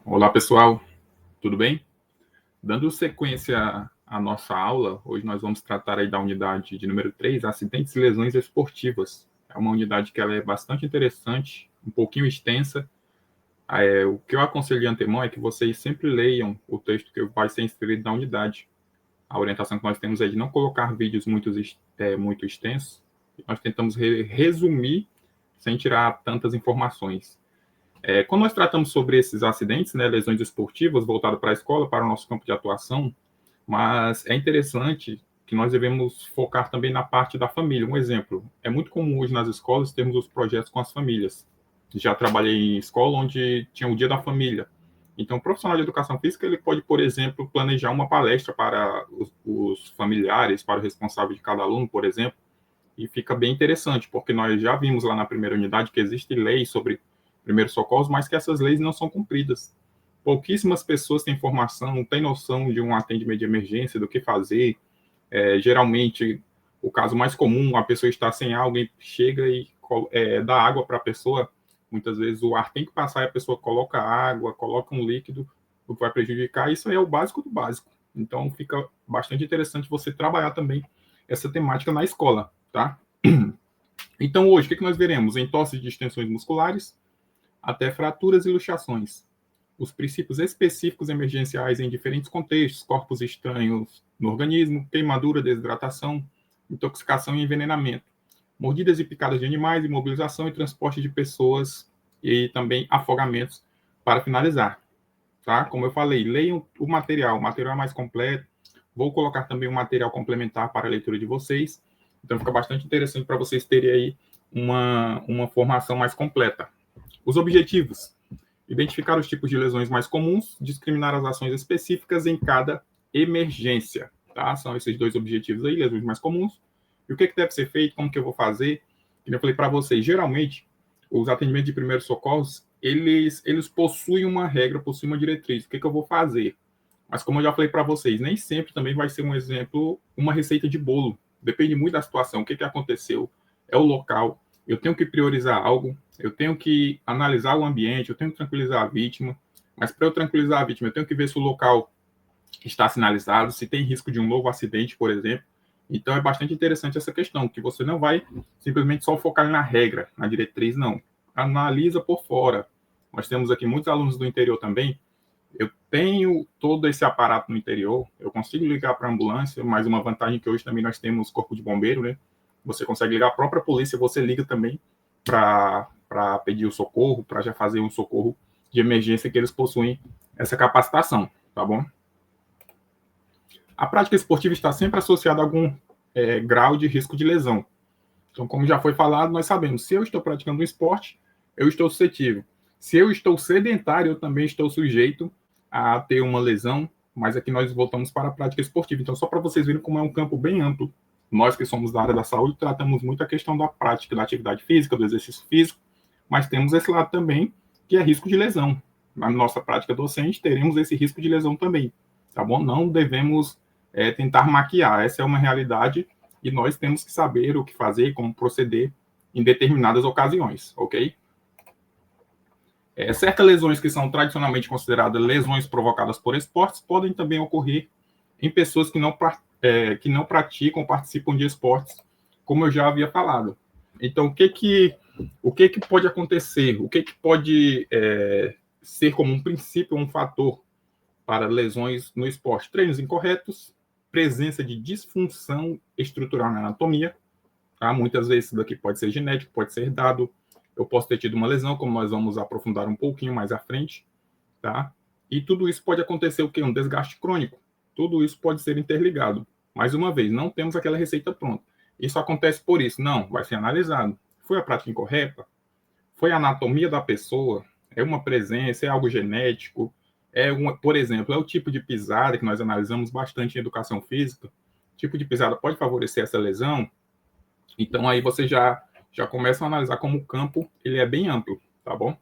Olá, pessoal, tudo bem? Dando sequência à nossa aula, hoje nós vamos tratar aí da unidade de número 3, acidentes e lesões esportivas. É uma unidade que ela é bastante interessante, um pouquinho extensa. O que eu aconselho de antemão é que vocês sempre leiam o texto que vai ser inserido na unidade. A orientação que nós temos é de não colocar vídeos muito extensos. Nós tentamos resumir sem tirar tantas informações. Quando nós tratamos sobre esses acidentes, né, lesões esportivas, voltado para a escola, para o nosso campo de atuação, mas é interessante que nós devemos focar também na parte da família. Um exemplo, é muito comum hoje nas escolas termos os projetos com as famílias. Já trabalhei em escola onde tinha o dia da família. Então, o profissional de educação física, ele pode, por exemplo, planejar uma palestra para os familiares, para o responsável de cada aluno, por exemplo, e fica bem interessante, porque nós já vimos lá na primeira unidade que existem leis sobre primeiros socorros, mas que essas leis não são cumpridas. Pouquíssimas pessoas têm formação, têm noção de um atendimento de emergência, do que fazer. Geralmente, o caso mais comum, a pessoa está sem água, alguém chega e dá água para a pessoa. Muitas vezes o ar tem que passar e a pessoa coloca água, coloca um líquido, o que vai prejudicar. Isso é o básico do básico. Então, fica bastante interessante você trabalhar também essa temática na escola, tá? Então, hoje, o que nós veremos? Entorse de distensões musculares, até fraturas e luxações. Os princípios específicos emergenciais em diferentes contextos, corpos estranhos no organismo, queimadura, desidratação, intoxicação e envenenamento, mordidas e picadas de animais, imobilização e transporte de pessoas e também afogamentos. Para finalizar, tá? Como eu falei, leiam o material é mais completo. Vou colocar também um material complementar para a leitura de vocês. Então, fica bastante interessante para vocês terem aí uma formação mais completa. Os objetivos: identificar os tipos de lesões mais comuns, discriminar as ações específicas em cada emergência, tá? São esses dois objetivos aí, lesões mais comuns. E o que deve ser feito, como que eu vou fazer? Como eu falei para vocês, geralmente, os atendimentos de primeiros socorros, eles possuem uma regra, possuem uma diretriz. O que eu vou fazer? Mas como eu já falei para vocês, nem sempre também vai ser um exemplo, uma receita de bolo. Depende muito da situação, o que aconteceu, é o local. Eu tenho que priorizar algo, eu tenho que analisar o ambiente, eu tenho que tranquilizar a vítima, mas para eu tranquilizar a vítima, eu tenho que ver se o local está sinalizado, se tem risco de um novo acidente, por exemplo. Então é bastante interessante essa questão, que você não vai simplesmente só focar na regra, na diretriz, não. Analisa por fora. Nós temos aqui muitos alunos do interior também. Eu tenho todo esse aparato no interior, eu consigo ligar para a ambulância, mas uma vantagem que hoje também nós temos corpo de bombeiro, né? Você consegue ligar a própria polícia, você liga também para pedir o socorro, para já fazer um socorro de emergência, que eles possuem essa capacitação, tá bom? A prática esportiva está sempre associada a algum grau de risco de lesão. Então, como já foi falado, nós sabemos, se eu estou praticando um esporte, eu estou suscetível. Se eu estou sedentário, eu também estou sujeito a ter uma lesão, mas aqui nós voltamos para a prática esportiva. Então, só para vocês verem como é um campo bem amplo. Nós que somos da área da saúde, tratamos muito a questão da prática da atividade física, do exercício físico, mas temos esse lado também, que é risco de lesão. Na nossa prática docente, teremos esse risco de lesão também, tá bom? Não devemos tentar maquiar, essa é uma realidade e nós temos que saber o que fazer, como proceder em determinadas ocasiões, ok? Certas lesões que são tradicionalmente consideradas lesões provocadas por esportes podem também ocorrer em pessoas que não praticam ou participam de esportes, como eu já havia falado. Então, o que pode acontecer? O que pode ser como um princípio, um fator para lesões no esporte? Treinos incorretos, presença de disfunção estrutural na anatomia, tá? Muitas vezes isso daqui pode ser genético, pode ser dado. Eu posso ter tido uma lesão, como nós vamos aprofundar um pouquinho mais à frente, tá? E tudo isso pode acontecer o quê? Um desgaste crônico. Tudo isso pode ser interligado. Mais uma vez, não temos aquela receita pronta. Isso acontece por isso? Não, vai ser analisado. Foi a prática incorreta? Foi a anatomia da pessoa? É uma presença? É algo genético? Por exemplo, é o tipo de pisada que nós analisamos bastante em educação física. O tipo de pisada pode favorecer essa lesão? Então, aí você já começa a analisar como o campo ele é bem amplo, tá bom?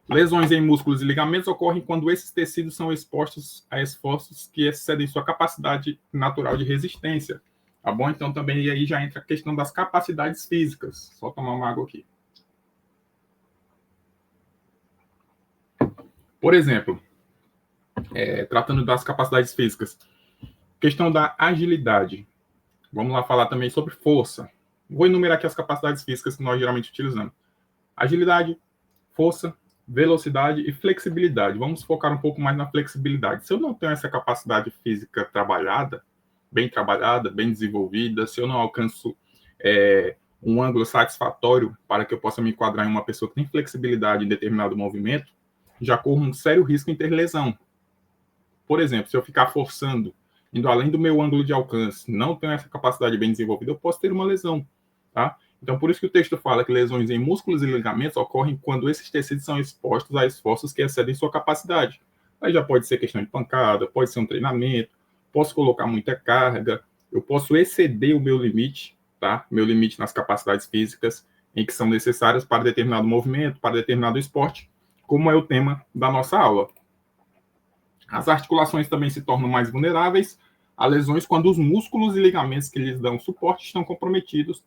Lesões em músculos e ligamentos ocorrem quando esses tecidos são expostos a esforços que excedem sua capacidade natural de resistência, tá bom? Então, também aí já entra a questão das capacidades físicas. Só tomar uma água aqui. Por exemplo, tratando das capacidades físicas. Questão da agilidade. Vamos lá falar também sobre força. Vou enumerar aqui as capacidades físicas que nós geralmente utilizamos. Agilidade, força, velocidade e flexibilidade. Vamos focar um pouco mais na flexibilidade. Se eu não tenho essa capacidade física trabalhada, bem desenvolvida, se eu não alcanço um ângulo satisfatório para que eu possa me enquadrar em uma pessoa que tem flexibilidade em determinado movimento, já corro um sério risco em ter lesão. Por exemplo, se eu ficar forçando, indo além do meu ângulo de alcance, não tenho essa capacidade bem desenvolvida, eu posso ter uma lesão, tá? Então, por isso que o texto fala que lesões em músculos e ligamentos ocorrem quando esses tecidos são expostos a esforços que excedem sua capacidade. Aí já pode ser questão de pancada, pode ser um treinamento, posso colocar muita carga, eu posso exceder o meu limite, tá? Meu limite nas capacidades físicas em que são necessárias para determinado movimento, para determinado esporte, como é o tema da nossa aula. As articulações também se tornam mais vulneráveis a lesões quando os músculos e ligamentos que lhes dão suporte estão comprometidos,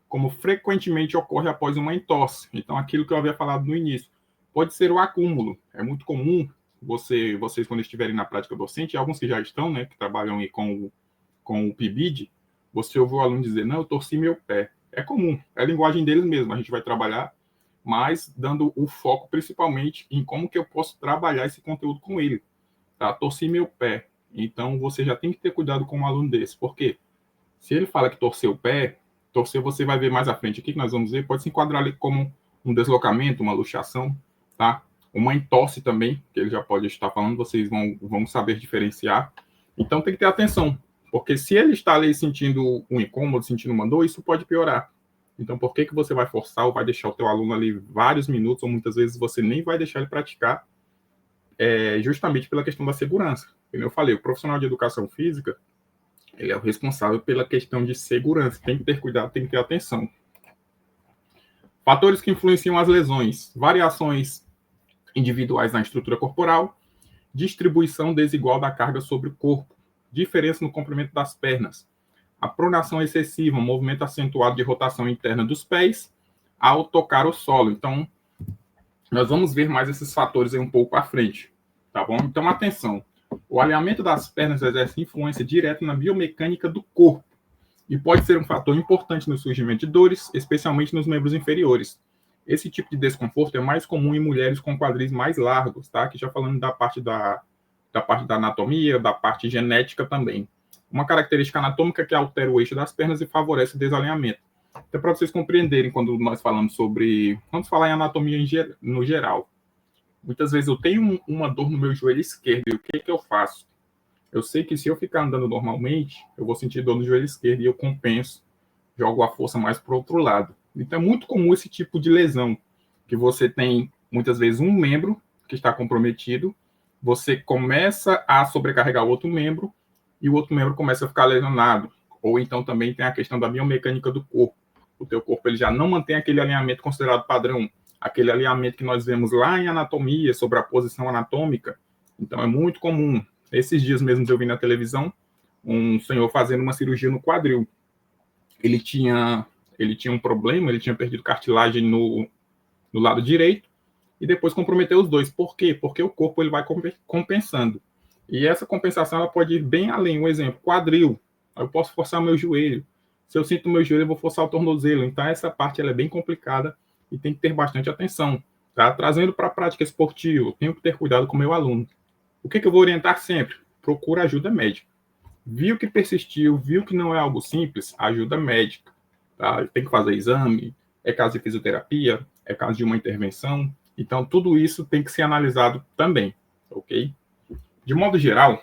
como frequentemente ocorre após uma entorse. Então, aquilo que eu havia falado no início, pode ser o acúmulo. É muito comum vocês, quando estiverem na prática docente, e alguns que já estão, né, que trabalham aí com o PIBID, você ouve o aluno dizer, não, eu torci meu pé. É comum, é a linguagem deles mesmo, a gente vai trabalhar, mas dando o foco principalmente em como que eu posso trabalhar esse conteúdo com ele. Tá? Torci meu pé. Então, você já tem que ter cuidado com um aluno desse. Por quê? Se ele fala que torceu o pé, torcer você vai ver mais à frente. Aqui que nós vamos ver, pode se enquadrar ali como um deslocamento, uma luxação, tá? Uma entorse também, que ele já pode estar falando, vocês vão saber diferenciar. Então, tem que ter atenção, porque se ele está ali sentindo um incômodo, sentindo uma dor, isso pode piorar. Então, por que você vai forçar ou vai deixar o teu aluno ali vários minutos, ou muitas vezes você nem vai deixar ele praticar, justamente pela questão da segurança. Como eu falei, o profissional de educação física, ele é o responsável pela questão de segurança. Tem que ter cuidado, tem que ter atenção. Fatores que influenciam as lesões. Variações individuais na estrutura corporal, distribuição desigual da carga sobre o corpo, diferença no comprimento das pernas, a pronação excessiva, um movimento acentuado de rotação interna dos pés ao tocar o solo. Então, nós vamos ver mais esses fatores aí um pouco à frente, tá bom? Então, atenção. O alinhamento das pernas exerce influência direta na biomecânica do corpo e pode ser um fator importante no surgimento de dores, especialmente nos membros inferiores. Esse tipo de desconforto é mais comum em mulheres com quadris mais largos, tá? Aqui já falando da parte da anatomia, da parte genética também. Uma característica anatômica que altera o eixo das pernas e favorece o desalinhamento. Então, para vocês compreenderem, quando nós falamos sobre... Vamos falar em anatomia no geral. Muitas vezes eu tenho uma dor no meu joelho esquerdo, e o que eu faço? Eu sei que se eu ficar andando normalmente, eu vou sentir dor no joelho esquerdo e eu compenso, jogo a força mais para o outro lado. Então é muito comum esse tipo de lesão, que você tem muitas vezes um membro que está comprometido, você começa a sobrecarregar o outro membro e o outro membro começa a ficar lesionado. Ou então também tem a questão da biomecânica do corpo. O teu corpo ele já não mantém aquele alinhamento considerado padrão, aquele alinhamento que nós vemos lá em anatomia, sobre a posição anatômica. Então é muito comum. Esses dias mesmo eu vi na televisão um senhor fazendo uma cirurgia no quadril. Ele tinha um problema, ele tinha perdido cartilagem no lado direito e depois comprometeu os dois. Por quê? Porque o corpo ele vai compensando. E essa compensação ela pode ir bem além. Um exemplo, quadril. Eu posso forçar meu joelho. Se eu sinto meu joelho, eu vou forçar o tornozelo. Então essa parte ela é bem complicada e tem que ter bastante atenção. Tá? Trazendo para a prática esportiva, tenho que ter cuidado com o meu aluno. O que eu vou orientar sempre? Procura ajuda médica. Viu que persistiu, viu que não é algo simples, ajuda médica. Tá? Tem que fazer exame, é caso de fisioterapia, é caso de uma intervenção. Então, tudo isso tem que ser analisado também, ok? De modo geral,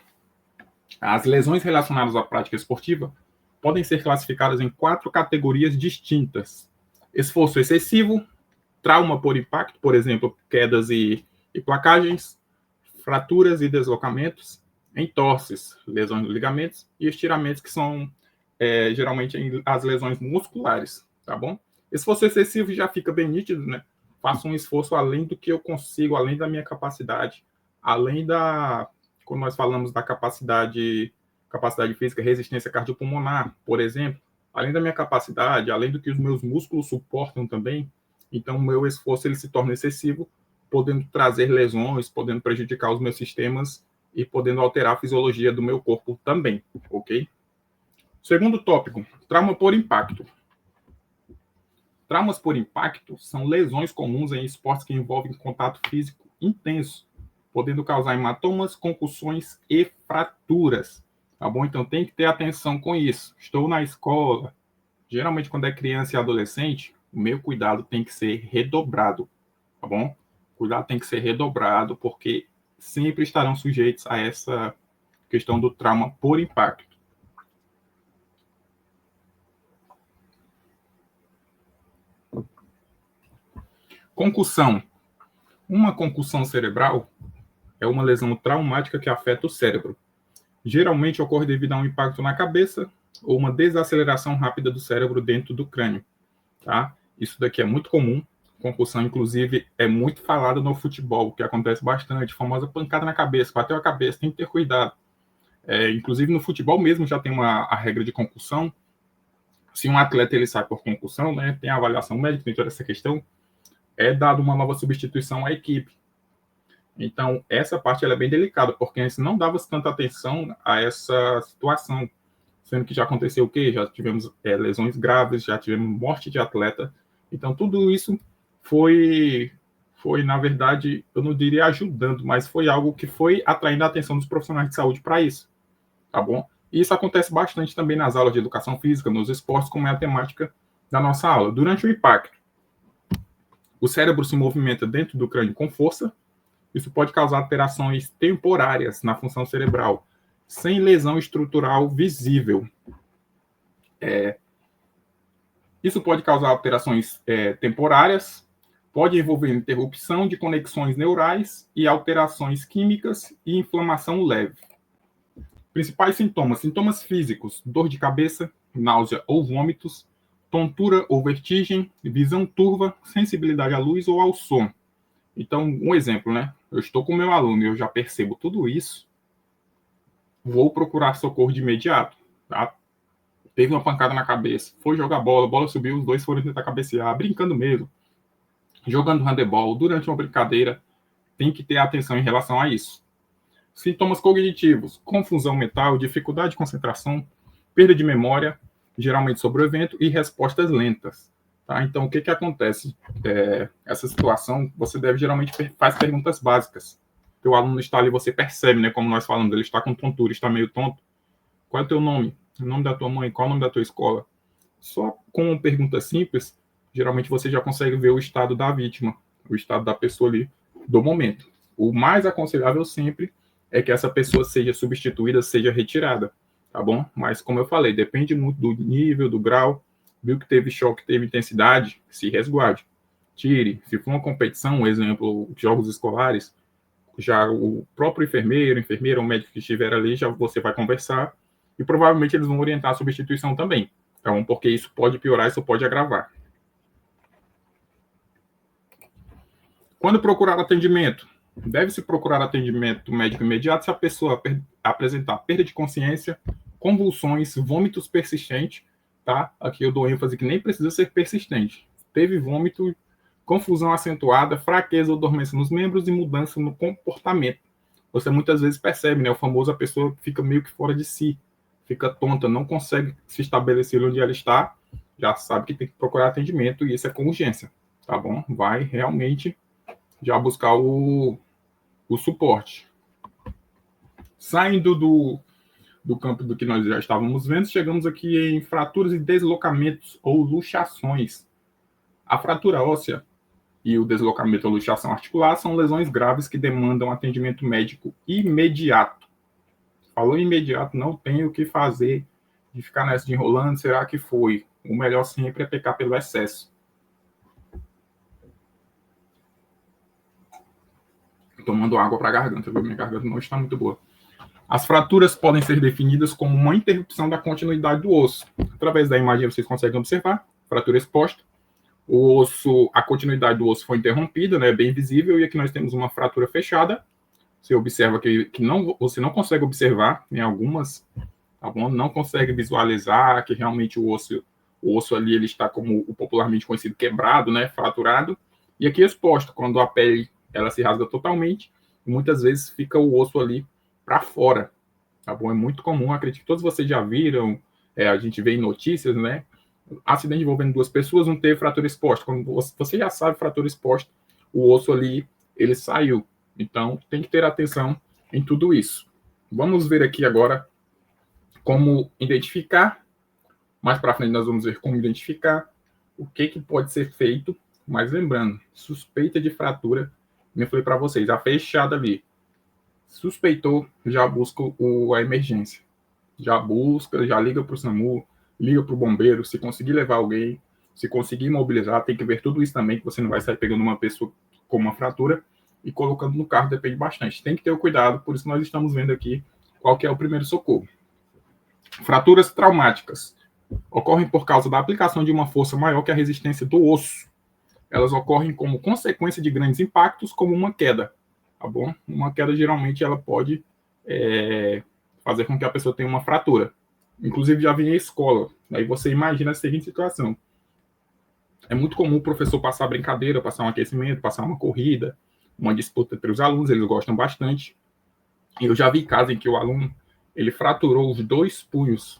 as lesões relacionadas à prática esportiva podem ser classificadas em 4 categorias distintas. Esforço excessivo, trauma por impacto, por exemplo, quedas e placagens, fraturas e deslocamentos, entorses, lesões dos ligamentos e estiramentos, que são geralmente as lesões musculares, tá bom? Esforço excessivo já fica bem nítido, né? Faço um esforço além do que eu consigo, além da minha capacidade, além da, quando nós falamos da capacidade física, resistência cardiopulmonar, por exemplo, além da minha capacidade, além do que os meus músculos suportam também, então o meu esforço ele se torna excessivo, podendo trazer lesões, podendo prejudicar os meus sistemas e podendo alterar a fisiologia do meu corpo também, ok? Segundo tópico, trauma por impacto. Traumas por impacto são lesões comuns em esportes que envolvem contato físico intenso, podendo causar hematomas, concussões e fraturas, tá bom? Então tem que ter atenção com isso. Estou na escola, geralmente quando é criança e adolescente, o meu cuidado tem que ser redobrado, tá bom? O cuidado tem que ser redobrado, porque sempre estarão sujeitos a essa questão do trauma por impacto. Concussão. Uma concussão cerebral é uma lesão traumática que afeta o cérebro. Geralmente ocorre devido a um impacto na cabeça ou uma desaceleração rápida do cérebro dentro do crânio, tá? Isso daqui é muito comum. Concussão, inclusive, é muito falada no futebol, que acontece bastante. Famosa pancada na cabeça, bateu a cabeça, tem que ter cuidado. Inclusive, no futebol mesmo já tem a regra de concussão. Se um atleta ele sai por concussão, né, tem a avaliação médica, tem toda essa questão, é dado uma nova substituição à equipe. Então, essa parte ela é bem delicada, porque antes não dava-se tanta atenção a essa situação, sendo que já aconteceu o quê? Já tivemos lesões graves, já tivemos morte de atleta. Então, tudo isso foi, na verdade, eu não diria ajudando, mas foi algo que foi atraindo a atenção dos profissionais de saúde para isso, tá bom? E isso acontece bastante também nas aulas de educação física, nos esportes, como é a temática da nossa aula. Durante o impacto, o cérebro se movimenta dentro do crânio com força. Isso pode causar alterações temporárias na função cerebral, sem lesão estrutural visível. Isso pode causar alterações temporárias, pode envolver interrupção de conexões neurais e alterações químicas e inflamação leve. Principais sintomas: sintomas físicos, dor de cabeça, náusea ou vômitos, tontura ou vertigem, visão turva, sensibilidade à luz ou ao som. Então, um exemplo, né? Eu estou com o meu aluno e eu já percebo tudo isso, vou procurar socorro de imediato, tá? Teve uma pancada na cabeça, foi jogar bola, a bola subiu, os dois foram tentar cabecear, brincando mesmo, jogando handebol, durante uma brincadeira, tem que ter atenção em relação a isso. Sintomas cognitivos: confusão mental, dificuldade de concentração, perda de memória, geralmente sobre o evento, e respostas lentas. Tá? Então, o que acontece? Essa situação, você deve geralmente fazer perguntas básicas. O aluno está ali, você percebe, né, como nós falamos, ele está com tontura, está meio tonto. Qual é o teu nome? O nome da tua mãe? Qual é o nome da tua escola? Só com uma pergunta simples, geralmente você já consegue ver o estado da vítima, o estado da pessoa ali, do momento. O mais aconselhável sempre é que essa pessoa seja substituída, seja retirada, tá bom? Mas, como eu falei, depende muito do nível, do grau. Viu que teve choque, teve intensidade, se resguarde. Tire. Se for uma competição, um exemplo, jogos escolares, já o próprio enfermeira, o médico que estiver ali, já você vai conversar e provavelmente eles vão orientar a substituição também, tá bom? Porque isso pode piorar, isso pode agravar. Quando procurar atendimento? Deve-se procurar atendimento médico imediato se a pessoa apresentar perda de consciência, convulsões, vômitos persistentes, tá? Aqui eu dou ênfase que nem precisa ser persistente. Teve vômito, confusão acentuada, fraqueza ou dormência nos membros e mudança no comportamento. Você muitas vezes percebe, né? O famoso, a pessoa fica meio que fora de si, fica tonta, não consegue se estabelecer onde ela está, já sabe que tem que procurar atendimento e isso é com urgência, tá bom? Vai realmente já buscar o suporte. Saindo do campo do que nós já estávamos vendo, chegamos aqui em fraturas e deslocamentos ou luxações. A fratura óssea e o deslocamento ou luxação articular são lesões graves que demandam atendimento médico imediato. Falou imediato, não tem o que fazer de ficar nessa de enrolando, será que foi? O melhor sempre é pecar pelo excesso. Tomando água para a garganta, viu? Minha garganta não está muito boa. As fraturas podem ser definidas como uma interrupção da continuidade do osso. Através da imagem vocês conseguem observar, fratura exposta. O osso, a continuidade do osso foi interrompida, né, bem visível, e aqui nós temos uma fratura fechada. Você observa que você não consegue observar em algumas, tá bom? Não consegue visualizar que realmente o osso ali ele está como o popularmente conhecido quebrado, né, fraturado. E aqui exposto, quando a pele ela se rasga totalmente, e muitas vezes fica o osso ali para fora, tá bom? É muito comum, acredito que todos vocês já viram, a gente vê em notícias, né? Acidente envolvendo duas pessoas, não teve fratura exposta. Quando você já sabe fratura exposta, o osso ali, ele saiu. Então, tem que ter atenção em tudo isso. Vamos ver aqui agora como identificar. Mais para frente nós vamos ver como identificar o que pode ser feito. Mas lembrando, suspeita de fratura, como eu falei para vocês, a fechada ali. Suspeitou, já busca a emergência. Já busca, já liga para o SAMU, liga para o bombeiro, se conseguir levar alguém, se conseguir mobilizar, tem que ver tudo isso também, que você não vai sair pegando uma pessoa com uma fratura e colocando no carro, depende bastante. Tem que ter o cuidado, por isso nós estamos vendo aqui qual que é o primeiro socorro. Fraturas traumáticas ocorrem por causa da aplicação de uma força maior que a resistência do osso. Elas ocorrem como consequência de grandes impactos, como uma queda, tá bom? Uma queda, geralmente, ela pode fazer com que a pessoa tenha uma fratura. Inclusive, já vi em escola. Aí você imagina a seguinte situação. É muito comum o professor passar brincadeira, passar um aquecimento, passar uma corrida, uma disputa entre os alunos, eles gostam bastante. E eu já vi casos em que o aluno, ele fraturou os 2 punhos.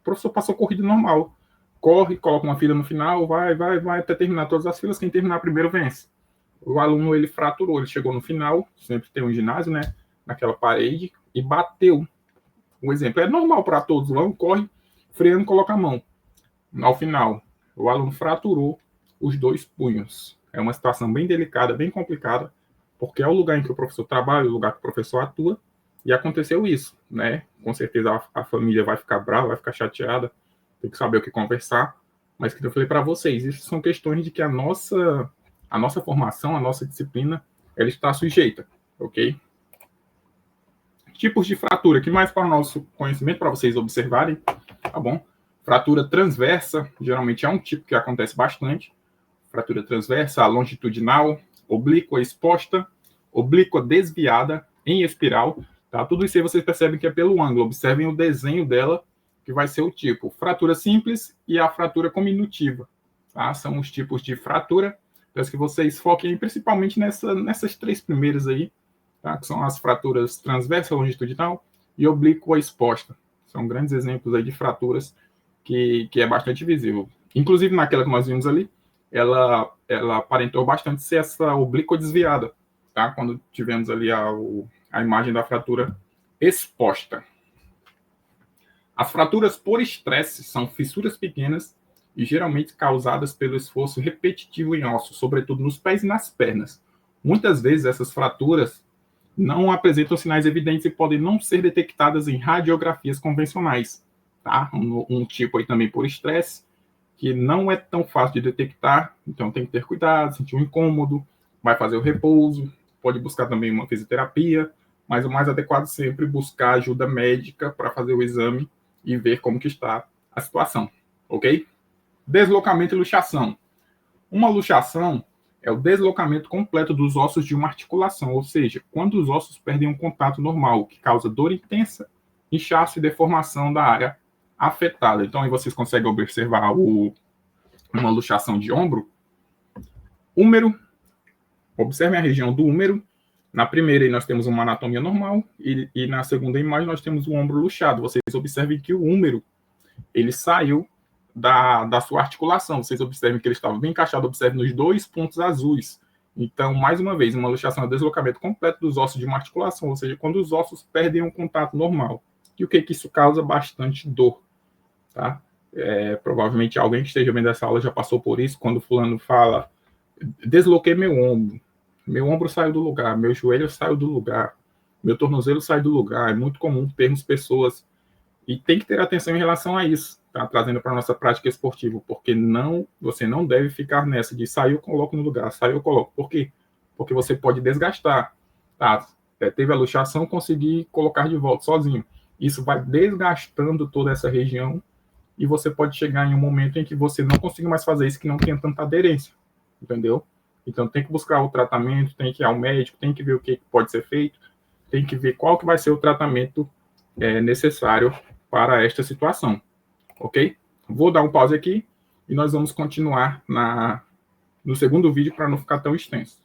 O professor passou corrida normal. Corre, coloca uma fila no final, vai até terminar todas as filas, quem terminar primeiro vence. O aluno, ele fraturou, ele chegou no final, sempre tem um ginásio, né, naquela parede, e bateu. Um exemplo, é normal para todos, o aluno corre, freando, coloca a mão. Ao final, o aluno fraturou os 2 punhos. É uma situação bem delicada, bem complicada, porque é o lugar em que o professor trabalha, o lugar que o professor atua, e aconteceu isso, né? Com certeza a família vai ficar brava, vai ficar chateada, tem que saber o que conversar, mas que eu falei para vocês, isso são questões de que a nossa formação, a nossa disciplina, ela está sujeita, ok? Tipos de fratura, que mais para o nosso conhecimento, para vocês observarem, tá bom? Fratura transversa, geralmente é um tipo que acontece bastante. Fratura transversa, longitudinal, oblíqua exposta, oblíqua desviada, em espiral, tá? Tudo isso aí vocês percebem que é pelo ângulo. Observem o desenho dela, que vai ser o tipo. Fratura simples e a fratura cominutiva, tá? São os tipos de fratura. Peço que vocês foquem principalmente nessas 3 primeiras aí, tá? Que são as fraturas transversa, longitudinal e oblíqua exposta. São grandes exemplos aí de fraturas que é bastante visível. Inclusive, naquela que nós vimos ali, ela aparentou bastante ser essa oblíqua desviada, tá? Quando tivemos ali a imagem da fratura exposta. As fraturas por estresse são fissuras pequenas e geralmente causadas pelo esforço repetitivo em ossos, sobretudo nos pés e nas pernas. Muitas vezes essas fraturas não apresentam sinais evidentes e podem não ser detectadas em radiografias convencionais, tá? Um tipo aí também por estresse, que não é tão fácil de detectar, então tem que ter cuidado, sentir um incômodo, vai fazer o repouso, pode buscar também uma fisioterapia, mas o mais adequado sempre buscar ajuda médica para fazer o exame e ver como que está a situação, ok? Deslocamento e luxação. Uma luxação é o deslocamento completo dos ossos de uma articulação, ou seja, quando os ossos perdem um contato normal, que causa dor intensa, inchaço e deformação da área afetada. Então, aí vocês conseguem observar uma luxação de ombro. Húmero, observem a região do húmero. Na primeira, aí, nós temos uma anatomia normal, e na segunda imagem, nós temos o ombro luxado. Vocês observem que o húmero, ele saiu da sua articulação. Vocês observem que ele estava bem encaixado, observem nos 2 pontos azuis. Então, mais uma vez, uma luxação é o deslocamento completo dos ossos de uma articulação, ou seja, quando os ossos perdem um contato normal. E o que isso causa? Bastante dor, tá? Provavelmente alguém que esteja vendo essa aula já passou por isso, quando o fulano fala, desloquei meu ombro saiu do lugar, meu joelho saiu do lugar, meu tornozelo saiu do lugar. É muito comum termos pessoas, e tem que ter atenção em relação a isso, tá? Trazendo para a nossa prática esportiva, porque você não deve ficar nessa de sair eu coloco no lugar, sair eu coloco. Por quê? Porque você pode desgastar, tá? Teve a luxação, conseguir colocar de volta sozinho. Isso vai desgastando toda essa região e você pode chegar em um momento em que você não consiga mais fazer isso, que não tenha tanta aderência, entendeu? Então tem que buscar o tratamento, tem que ir ao médico, tem que ver o que pode ser feito, tem que ver qual que vai ser o tratamento necessário para esta situação, ok? Vou dar um pause aqui e nós vamos continuar no segundo vídeo para não ficar tão extenso.